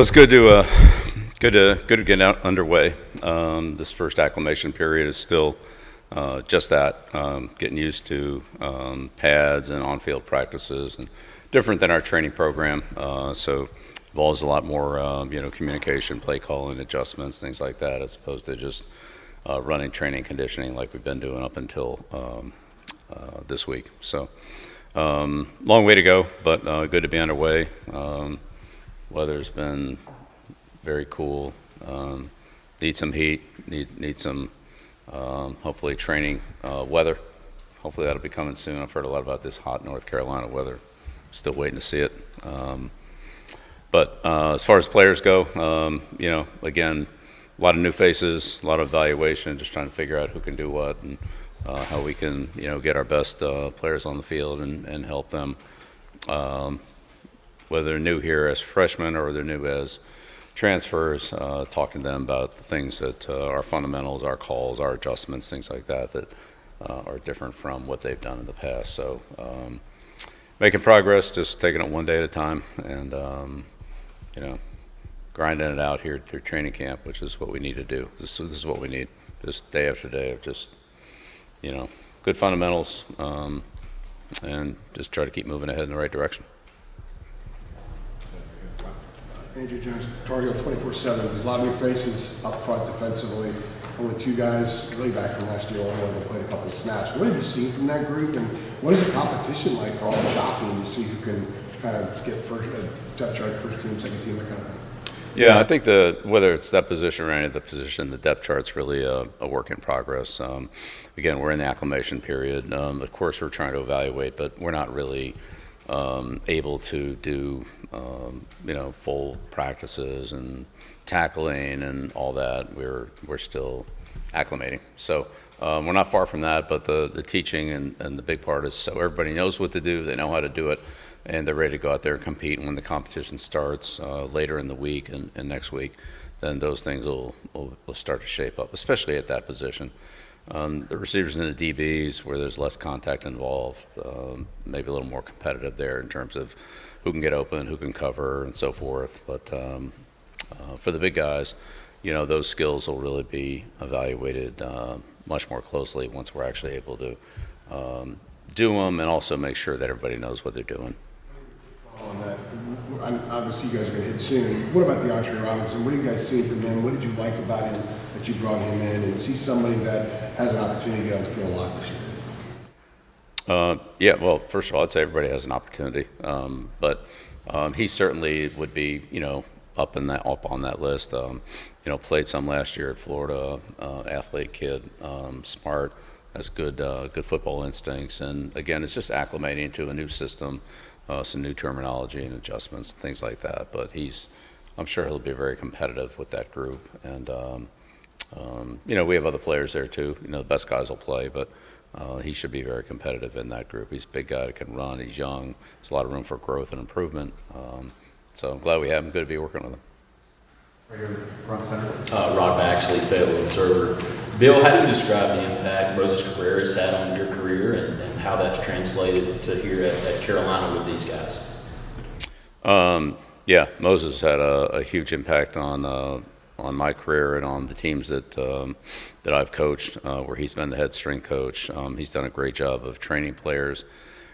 Well, it's good to get out underway. This first acclimation period is still just that, getting used to pads and on-field practices, and different than our training program. So involves a lot more, communication, play calling, adjustments, things like that, as opposed to just running training conditioning like we've been doing up until this week. So long way to go, but good to be underway. Weather's been very cool. Need some heat. Need some hopefully training weather. Hopefully that'll be coming soon. I've heard a lot about this hot North Carolina weather. Still waiting to see it. But as far as players go, again, a lot of new faces, a lot of evaluation, just trying to figure out who can do what and how we can, get our best players on the field and help them, whether they're new here as freshmen or they're new as transfers, talking to them about the things that our fundamentals, our calls, our adjustments, things like that are different from what they've done in the past. So making progress, just taking it one day at a time, and grinding it out here through training camp, which is what we need to do. This is what we need, just day after day of just good fundamentals, and just try to keep moving ahead in the right direction. Andrew Jones, Tar Heel 24/7. There's a lot of new faces up front defensively. Only two guys really back from last year. Only one of them played a couple of snaps. What have you seen from that group, and what is the competition like for all the jockeying to see who can kind of get first depth chart, first team, second team, that kind of thing? Yeah, I think whether it's that position or any of the position, the depth chart's really a work in progress. Again, we're in the acclimation period. Of course, we're trying to evaluate, but we're not really able to do full practices and tackling and all that. We're still acclimating. So we're not far from that, but the teaching and the big part is so everybody knows what to do, they know how to do it, and they're ready to go out there and compete. And when the competition starts later in the week and next week, then those things will start to shape up, especially at that position. The receivers and the DBs, where there's less contact involved, maybe a little more competitive there in terms of who can get open, who can cover, and so forth. But for the big guys, those skills will really be evaluated much more closely once we're actually able to do them, and also make sure that everybody knows what they're doing. On that, obviously you guys are going to hit soon. What about DeAndre Robinson? What are you guys seeing from him? What did you like about him that you brought him in? And is he somebody that has an opportunity to get on the field a lot this year? Yeah, well, first of all, I'd say everybody has an opportunity, but he certainly would be, up on that list. Played some last year at Florida, athlete kid, smart, has good football instincts, and again, it's just acclimating to a new system, some new terminology and adjustments, things like that. But I'm sure he'll be very competitive with that group, and we have other players there too. The best guys will play, but he should be very competitive in that group. He's a big guy that can run. He's young. There's a lot of room for growth and improvement. So I'm glad we have him. Good to be working with him. Right here, front center. Rod Baxley, Fayetteville Observer. Bill, how do you describe the impact Moses Cabrera has had on your career, and how that's translated to here at Carolina with these guys? Yeah, Moses had a huge impact on my career and on the teams that I've coached, where he's been the head strength coach. He's done a great job of training players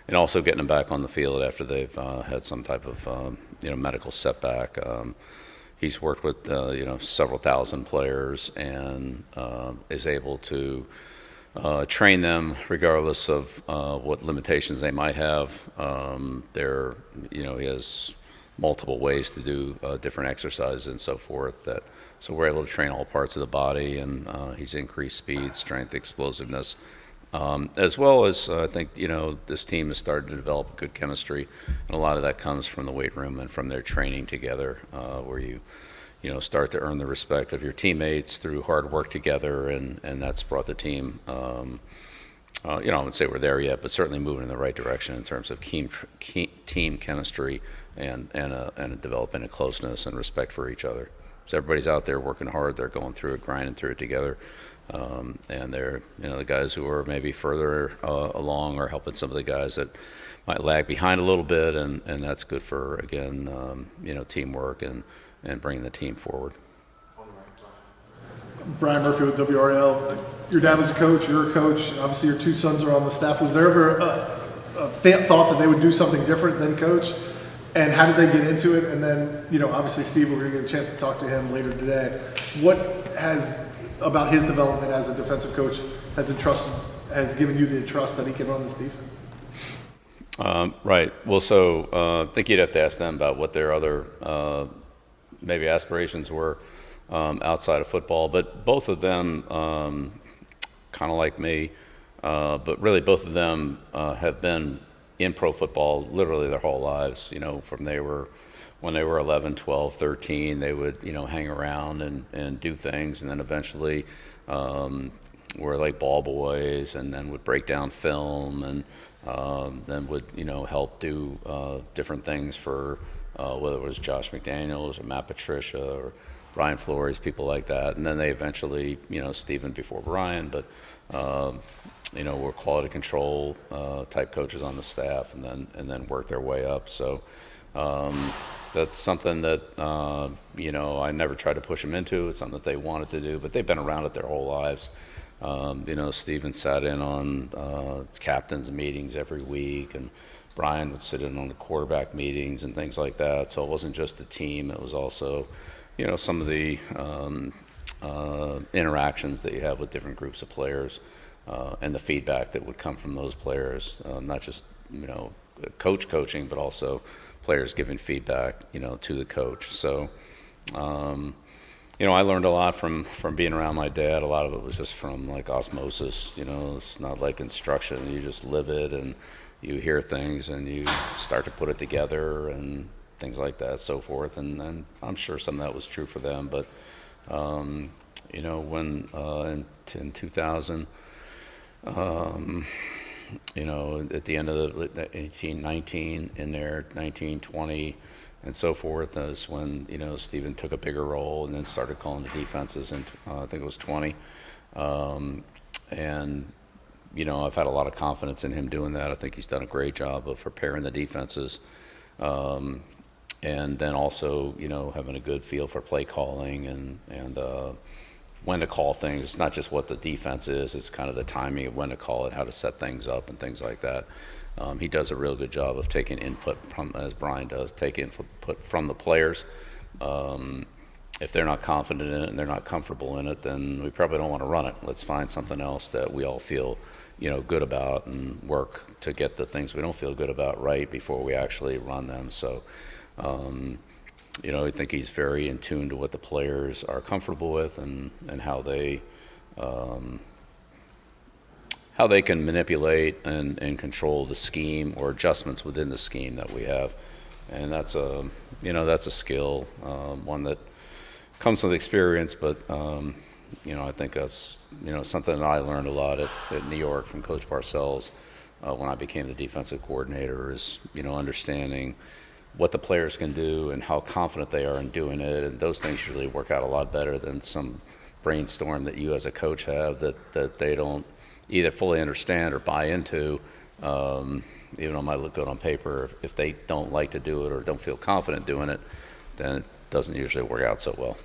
and also getting them back on the field after they've had some type of medical setback. He's worked with several thousand players and is able to train them regardless of what limitations they might have. He has multiple ways to do different exercises and so forth. So we're able to train all parts of the body, and he's increased speed, strength, explosiveness, as well as I think this team has started to develop good chemistry, and a lot of that comes from the weight room and from their training together, where you start to earn the respect of your teammates through hard work together, and that's brought the team. I wouldn't say we're there yet, but certainly moving in the right direction in terms of team chemistry and developing a closeness and respect for each other. So everybody's out there working hard. They're going through it, grinding through it together. And they're, the guys who are maybe further along are helping some of the guys that might lag behind a little bit, and that's good for, again, teamwork and bringing the team forward. Brian Murphy with WRL. Your dad was a coach, you're a coach, obviously your two sons are on the staff. Was there ever a thought that they would do something different than coach? And how did they get into it? And then, obviously Steve, we're going to get a chance to talk to him later today. What has, about his development as a defensive coach, has given you the trust that he can run this defense? Right. Well, so I think you'd have to ask them about what their other maybe aspirations were outside of football. But both of them, kind of like me, but really both of them have been in pro football literally their whole lives. From when they were 11, 12, 13, they would, hang around and do things, and then eventually were like ball boys, and then would break down film, and then would, help do different things for whether it was Josh McDaniels or Matt Patricia or Brian Flores, people like that. And then they eventually, Stephen before Brian, but were quality control type coaches on the staff, and then worked their way up. So that's something that I never tried to push them into. It's something that they wanted to do, but they've been around it their whole lives. Stephen sat in on captains meetings every week, and Brian would sit in on the quarterback meetings and things like that. So it wasn't just the team; it was also, some of the interactions that you have with different groups of players, and the feedback that would come from those players, not just coaching, but also players giving feedback, to the coach. So. I learned a lot from being around my dad. A lot of it was just from like osmosis. It's not like instruction. You just live it, and you hear things, and you start to put it together, and things like that, so forth. And I'm sure some of that was true for them. But when in 2000, at the end of the 1819 in there, 1920. And so forth, is when Stephen took a bigger role and then started calling the defenses, and I think it was 20. I've had a lot of confidence in him doing that. I think he's done a great job of preparing the defenses, and then also having a good feel for play calling and when to call things. It's not just what the defense is; it's kind of the timing of when to call it, how to set things up, and things like that. He does a real good job of taking input from, as Brian does, take input from the players. If they're not confident in it and they're not comfortable in it, then we probably don't want to run it. Let's find something else that we all feel, good about, and work to get the things we don't feel good about right before we actually run them. So, I think he's very in tune to what the players are comfortable with, and how they can manipulate and control the scheme or adjustments within the scheme that we have. And that's a skill, one that comes with experience, but I think that's something that I learned a lot at New York from Coach Parcells when I became the defensive coordinator, is understanding what the players can do and how confident they are in doing it, and those things usually work out a lot better than some brainstorm that you as a coach have that they don't either fully understand or buy into. Even though it might look good on paper, if they don't like to do it or don't feel confident doing it, then it doesn't usually work out so well.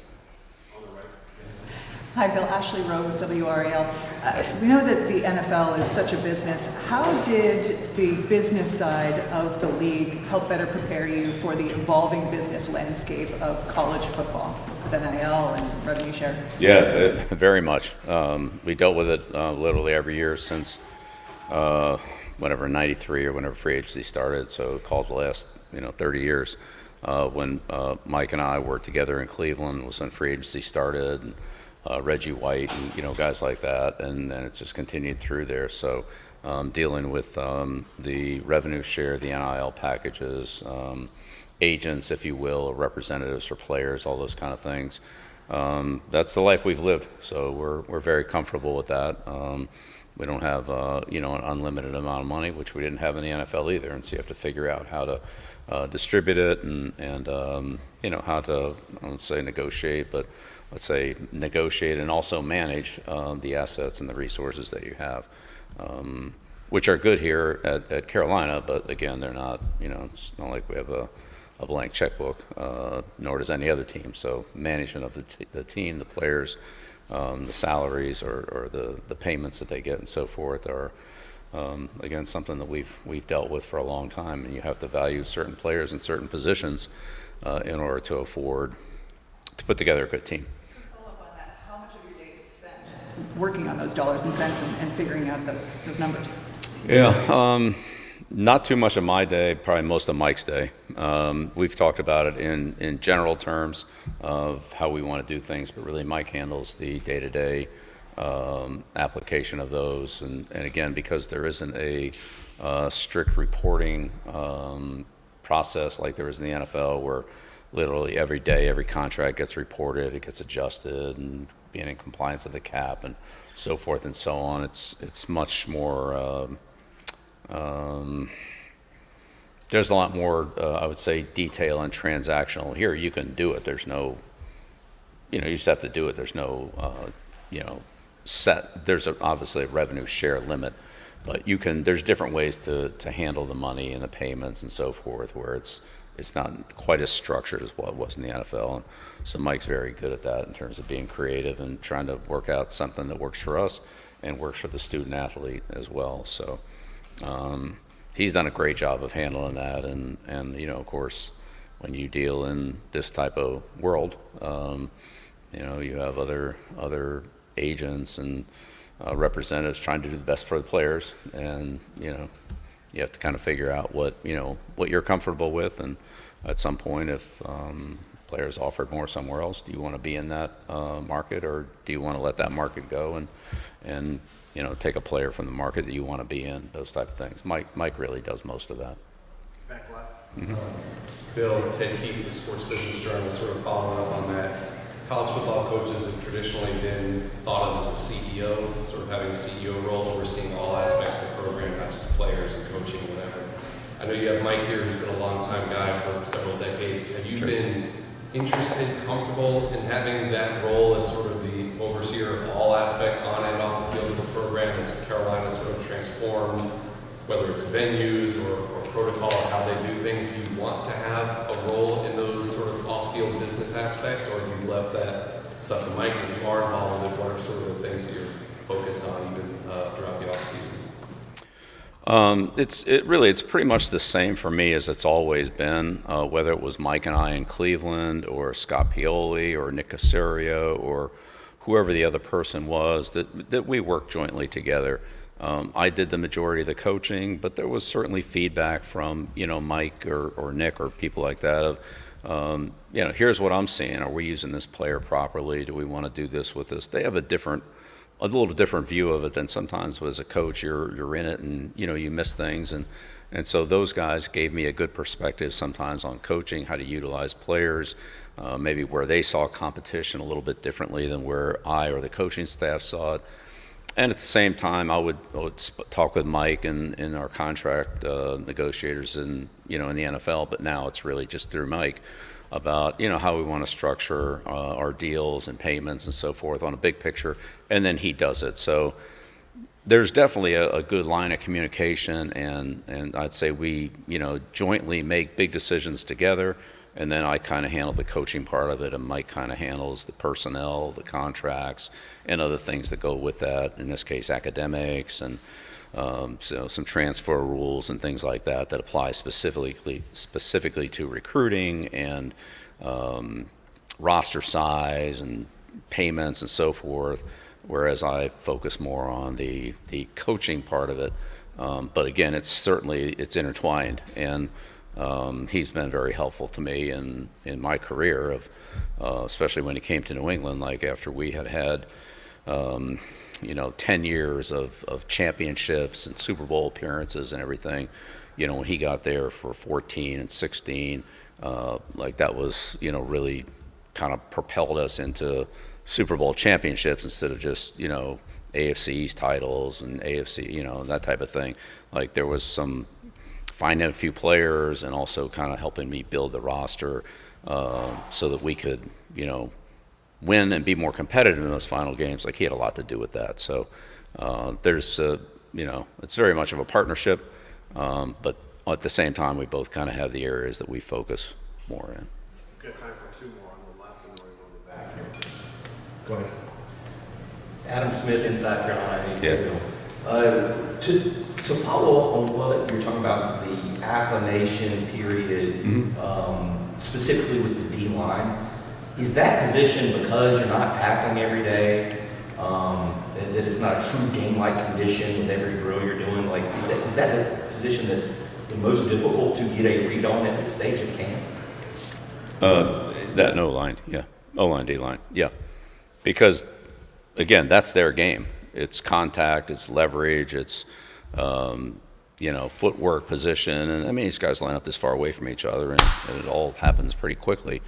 Hi, Bill. Ashley Rowe with WRAL. We know that the NFL is such a business. How did the business side of the league help better prepare you for the evolving business landscape of college football, with NIL and revenue share? Yeah, very much. We dealt with it literally every year since whenever 93 or whenever free agency started, so called the last 30 years. When Mike and I worked together in Cleveland was when free agency started, and Reggie White and guys like that, and then it's just continued through there. So dealing with the revenue share, the NIL packages, agents, if you will, or representatives for players, all those kind of things. That's the life we've lived, so we're very comfortable with that. We don't have an unlimited amount of money, which we didn't have in the NFL either, and so you have to figure out how to distribute it and how to, I don't say negotiate, but let's say negotiate and also manage the assets and the resources that you have, which are good here at Carolina, but again, they're not, it's not like we have a blank checkbook, nor does any other team. So management of the team, the players, the salaries or the payments that they get and so forth are, again, something that we've dealt with for a long time, and you have to value certain players in certain positions in order to afford to put together a good team. Follow up on that. How much of your day is spent working on those dollars and cents and figuring out those numbers? Yeah, not too much of my day, probably most of Mike's day. We've talked about it in general terms of how we want to do things, but really Mike handles the day-to-day application of those. And again, because there isn't a strict reporting process like there is in the NFL, where literally every day, every contract gets reported, it gets adjusted, and being in compliance with the cap and so forth and so on. It's much more. There's a lot more, I would say, detail and transactional. Here, you can do it. There's no, you just have to do it. There's no, set. There's obviously a revenue share limit, but there's different ways to handle the money and the payments and so forth, where it's not quite as structured as what it was in the NFL. And so Mike's very good at that in terms of being creative and trying to work out something that works for us and works for the student athlete as well. So he's done a great job of handling that. And of course, when you deal in this type of world, you have other agents and representatives trying to do the best for the players, and you have to kind of figure out what you're comfortable with, and at some point, if players offered more somewhere else, do you want to be in that market, or do you want to let that market go and take a player from the market that you want to be in? Those type of things. Mike really does most of that. Back left. Bill, Ted Keefe, the sports business journalist, sort of following up on that. College football coaches have traditionally been thought of as a CEO, sort of having a CEO role, overseeing all aspects of the program, not just players and coaching and whatever. I know you have Mike here, who's been a long-time guy for several decades. Have you been interested, comfortable in having that role as sort of the overseer of all aspects on and off the field of the program as Carolina sort of transforms, whether it's venues or protocol or how they do things? Do you want to have a role in those sort of off-field business aspects, or have you left that stuff to Mike? If you are involved with it, what are sort of the things that you're focused on even throughout the offseason? It's pretty much the same for me as it's always been, whether it was Mike and I in Cleveland, or Scott Pioli, or Nick Caserio, or whoever the other person was, that we worked jointly together. I did the majority of the coaching, but there was certainly feedback from Mike or Nick or people like that of here's what I'm seeing. Are we using this player properly? Do we want to do this with this? They have a little different view of it than sometimes as a coach. You're in it, and you miss things, and so those guys gave me a good perspective sometimes on coaching, how to utilize players, maybe where they saw competition a little bit differently than where I or the coaching staff saw it. And at the same time, I would talk with Mike and our contract negotiators in the NFL, but now it's really just through Mike about how we want to structure our deals and payments and so forth on a big picture, and then he does it. So there's definitely a good line of communication, and I'd say we jointly make big decisions together. And then I kind of handle the coaching part of it, and Mike kind of handles the personnel, the contracts, and other things that go with that. In this case, academics and so some transfer rules and things like that apply specifically to recruiting and roster size and payments and so forth. Whereas I focus more on the coaching part of it. But again, it's intertwined, and he's been very helpful to me in my career, especially when he came to New England, like after we had 10 years of championships and Super Bowl appearances and everything. When he got there for 14 and 16, that was, really kind of propelled us into Super Bowl championships instead of just, AFC East titles and AFC, that type of thing. Like there was some finding a few players and also kind of helping me build the roster so that we could, win and be more competitive in those final games. Like, he had a lot to do with that. So there's, it's very much of a partnership, but at the same time, we both kind of have the areas that we focus more in. We've got time for two more on the left and then we'll go back here. Go ahead. Adam Smith, Inside Carolina. Yeah. To follow up on what you're talking about, the acclimation period, specifically with the D-line, is that position, because you're not tackling every day, that it's not a true game-like condition with every drill you're doing? Like, is that the position that's the most difficult to get a read on at this stage of camp? That O-line, yeah. O-line, D-line, yeah. Because, again, that's their game. It's contact, it's leverage, it's, footwork, position. And, I mean, these guys line up this far away from each other, and it all happens pretty quickly.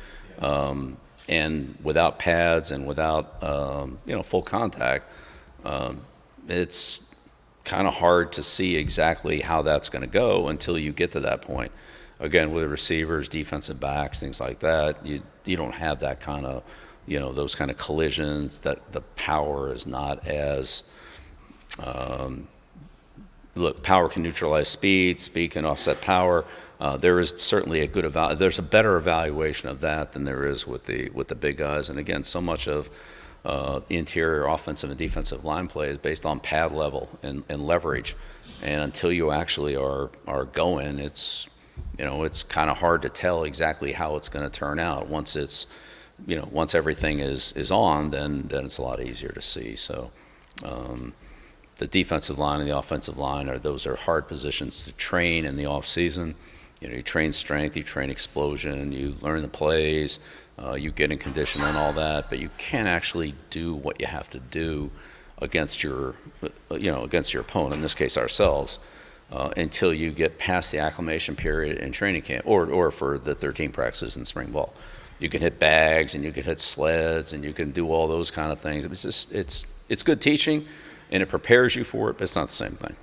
And without pads and without, full contact, it's kind of hard to see exactly how that's going to go until you get to that point. Again, with receivers, defensive backs, things like that, you don't have that kind of, those kind of collisions. That the power is not as, power can neutralize speed, speed can offset power. There is certainly there's a better evaluation of that than there is with the big guys. And again, so much of interior offensive and defensive line play is based on pad level and leverage. And until you actually are going, it's kind of hard to tell exactly how it's going to turn out. Once once everything is on, then it's a lot easier to see. So the defensive line and the offensive line those are hard positions to train in the off season. You train strength, you train explosion, you learn the plays, you get in condition and all that, but you can't actually do what you have to do against your opponent, in this case ourselves, until you get past the acclimation period in training camp or for the 13 practices in spring ball. You can hit bags and you can hit sleds and you can do all those kind of things. It's good teaching and it prepares you for it, but it's not the same thing.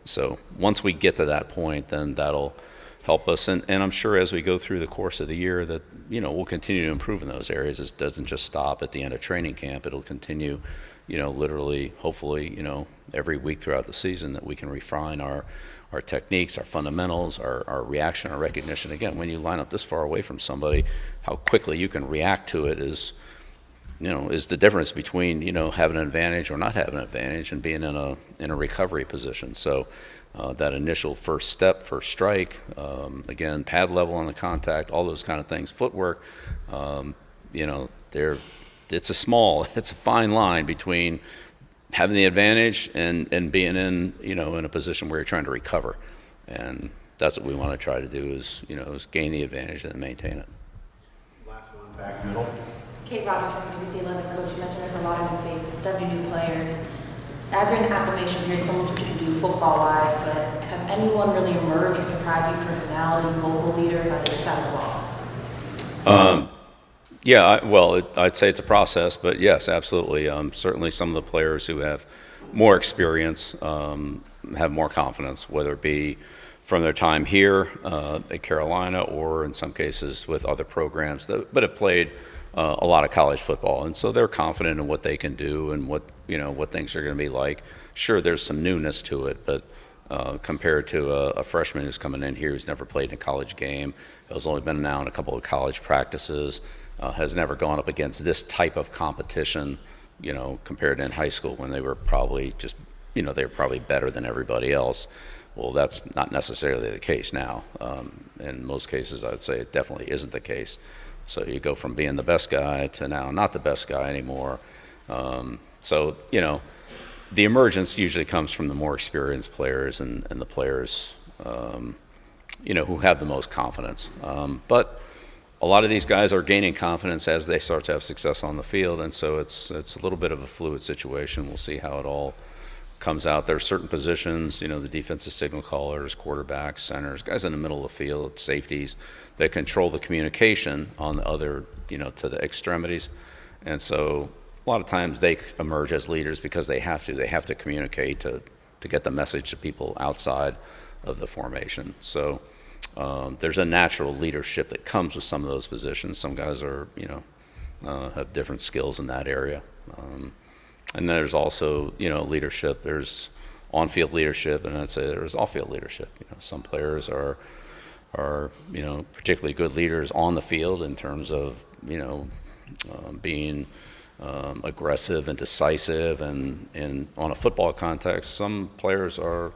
So once we get to that point, then that'll help us. And I'm sure as we go through the course of the year that, we'll continue to improve in those areas. It doesn't just stop at the end of training camp. It'll continue, literally, hopefully, every week throughout the season, that we can refine our techniques, our fundamentals, our reaction, our recognition. Again, when you line up this far away from somebody, how quickly you can react to it is the difference between, having an advantage or not having an advantage and being in a recovery position. So that initial first step, first strike, again, pad level on the contact, all those kind of things, footwork, it's a fine line between having the advantage and being in a position where you're trying to recover. And that's what we want to try to do is gain the advantage and maintain it. Last one, back middle. Kate Rogers, BBC 11 coach. You mentioned there's a lot of new faces, 70 new players. As you're in the acclimation period, it's almost what you can do football-wise, but have anyone really emerged or surprised you, personality, vocal leaders on the other side of the ball? I'd say it's a process, but yes, absolutely. Certainly some of the players who have more experience have more confidence, whether it be from their time here at Carolina or in some cases with other programs but have played a lot of college football, and so they're confident in what they can do and what things are going to be like. Sure, there's some newness to it, but compared to a freshman who's coming in here who's never played in a college game, has only been now in a couple of college practices, has never gone up against this type of competition, compared to in high school when they were probably they were probably better than everybody else. Well, that's not necessarily the case now. In most cases, I would say it definitely isn't the case. So you go from being the best guy to now not the best guy anymore. So the emergence usually comes from the more experienced players and the players, who have the most confidence. But a lot of these guys are gaining confidence as they start to have success on the field, and so it's a little bit of a fluid situation. We'll see how it all comes out. There are certain positions, the defensive signal callers, quarterbacks, centers, guys in the middle of the field, safeties, that control the communication on the other, to the extremities. And so a lot of times they emerge as leaders because they have to communicate to get the message to people outside of the formation. So there's a natural leadership that comes with some of those positions. Some guys are, have different skills in that area. And there's also, leadership. There's on-field leadership, and I'd say there's off-field leadership. Some players are particularly good leaders on the field in terms of, being aggressive and decisive, and on a football context, some players are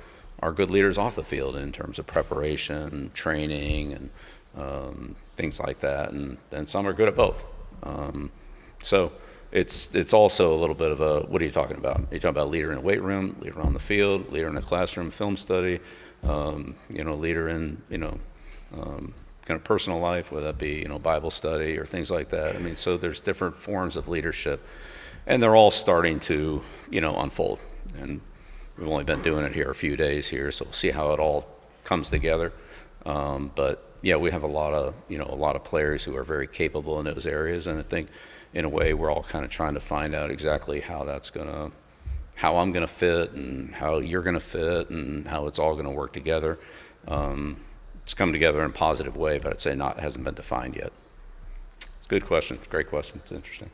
good leaders off the field in terms of preparation, training, and things like that, and some are good at both. So it's also a little bit of a, what are you talking about? Are you talking about leader in the weight room, leader on the field, leader in the classroom, film study, leader in, kind of personal life, whether that be, Bible study or things like that. I mean, so there's different forms of leadership, and they're all starting to, unfold. And we've only been doing it here a few days here, so we'll see how it all comes together. But yeah, we have a lot of players who are very capable in those areas, and I think in a way we're all kind of trying to find out exactly how I'm gonna fit, and how you're gonna fit, and how it's all gonna work together. It's come together in a positive way, but I'd say hasn't been defined yet. It's a good question. It's a great question. It's interesting.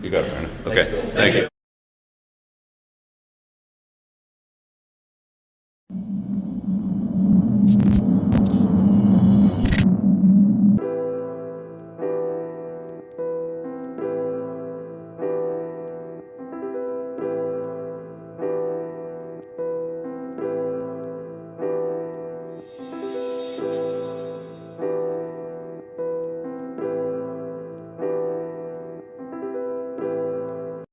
You got it, Brandon. Okay. Thank you.